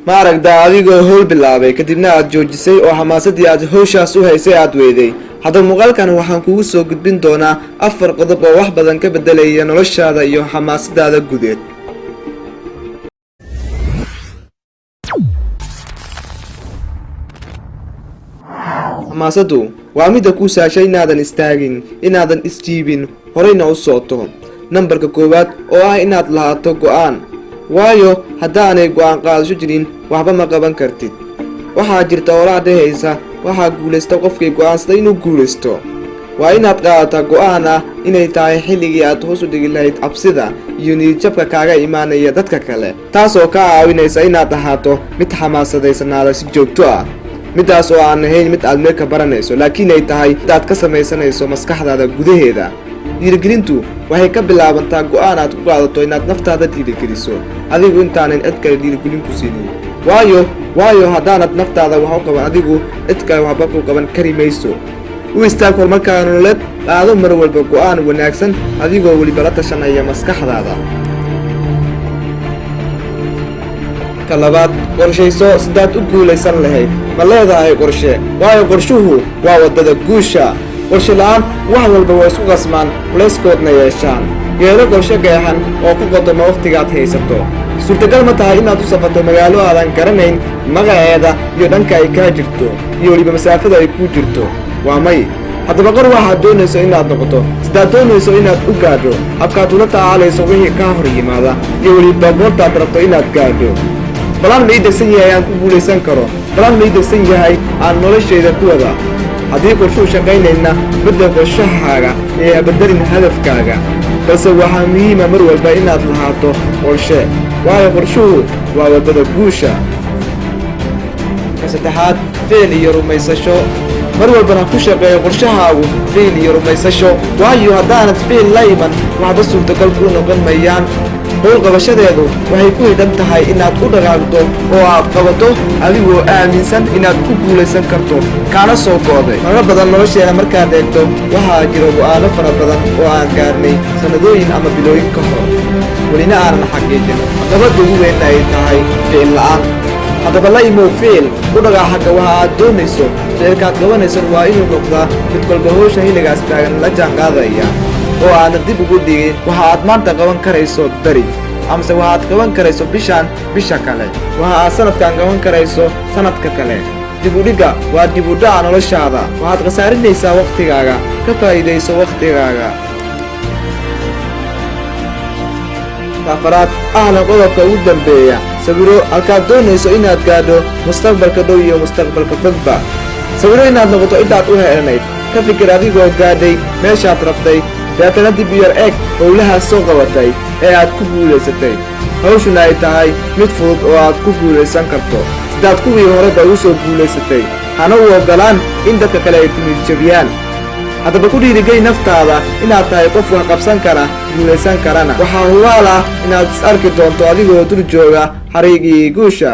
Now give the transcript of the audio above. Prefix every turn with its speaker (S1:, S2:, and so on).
S1: ma aragtaa adigoo howl bilaabay kadibna aad joojisay oo xamaasadii aad hawshaas u haysay aad weeday. Hadda muuqaalkan waxaan kugu soo gudbin doonaa 4 qodob oo wax badan ka bedelaya noloshaada iyo xamaasadaada gudeed. xamaasadu waa mid ku saashay inaadan istaagin, inaadan isjiibin, horeyna u socoto. Nambarka koowaad oo ah inaad lahaato go'aan. waayo haddaanay go'aan qaadasho jirin waxba ma qaban kartid. waxaa jirta oraah dhehaysa waxaa guulaysta qofkii go'aansaday inuu guulaysto. waa inaad qaadataa go'aan ah inay tahay xilligii aad hoos u dhigi lahayd cabsida iyo niyadjabka kaaga imaanaya dadka kale, taasoo kaa caawinaysa inaad ahaato mid xamaasadaysannaada si joogto ah. midaas oo aan ahayn mid aad meel ka baranayso, laakiin ay tahay mid aad ka samaysanayso maskaxdaada gudaheeda. dhiirigelintu waxay ka bilaabantaa go'aan aad ku qaadato inaad naftaada dhiirigeliso adigu intaanan cid kale dhiirigelin ku siinin. waayo haddaanad naftaada wax u qaban adigu cid kale waxba ku qaban kari mayso. u istaag horumarkaa nololeed, qaado mar walba go'aan wanaagsan adigoo weliba la tashanaya maskaxdaada. ka labaad, qorshayso sidaad u guulaysan lahayd. ma leedahay qorshe? waayo qorshuhu waa waddada guusha. qorshe la'aan wax walba waa isku qasmaan, culayskoodna yeeshaan. yeelo qorshe qeexan oo ku qodoma wakhtigaad haysato. suurtagal ma tahay inaad u safarto magaalo aadan garanayn magaceeda iyo dhanka ay kaa jirto iyo weliba masaafada ay kuu jirto? waa may. haddaba qor waxaad doonayso inaad noqoto, sidaad doonayso inaad u gaadho, habkaad ula tacaalayso wixii kaa hor yimaada iyo weliba goortaad rabto inaad gaadho. balaan ma ii degsan yahay aan ku guulaysan karo? balaan ma ii degsan yahay aan noloshayda ku wada? haddii qorshuu shaqaynayna bedel qorshahaaga ee habedelin hadafkaaga. balse waxaa muhiima mar walba inaad lahaato qorshe, waayo qorshuhu waa waddada guusha. ka saddexaad, ficil iyo rumaysasho. mar walbana ku shaqeeyo qorshahaagu ficil iyo rumaysasho, waayo haddaanad ficil la iman waxba suurtagal kuu noqon mayaan. howl qabashadeedu waxay ku xidhan tahay inaad u dhaqaaqdo oo aad qabato adigoo aaminsan inaad ku guulaysan karto, kaana soo go'day. marar badan nolosheena markaad eegto waxaa jira go'aano fara badan oo aan gaarnay sannadooyin ama bilooyin ka hor, welina aanan xaqiijin caqabadda ugu weyn ay tahay ficil la'aan. haddaba la imow ficil, u dhaqaaq xagga waxa aad doonayso. ficilkaad qabanaysan waa inuu noqdaa mid kolba hawsha xilligaas taagan la jaanqaadaya, oo aanad dib ugu dhigin waxa aad maanta qaban karayso beri, amase waxaad qaban karayso bishaan bisha kale, waxa aad sanadkan qaban karayso sanadka kale. dib u dhigga waa dib u dhaca noloshaada. waxaad khasaarinaysaa wakhtigaaga. ka faa'iidayso wakhtigaaga. afaraad, ahlan qodobka ugu dambeeya. sawiro halkaad doonayso inaad gaadho mustaqbalka dhow iyo mustaqbalka fogba. sawiro inaad noqoto intaad u heelanayd. ka fikir adigoo gaadhay meeshaad rabtay, deetana dib u yar eeg howlahaas soo qabatay ee aad ku guulaysatay. hawshuna ay tahay mid fudud oo aad ku guulaysan karto sidaad kuwii horeba u soo guulaysatay. hana u oggolaan in dadka kale ay ku niyadjabiyaan. haddaba ku dhiirigeli naftaada inaad tahay qof wax qabsan kara, guulaysan karana. waxaa hubaal ah inaad is arki doonto adigoo dul jooga xariigii guusha.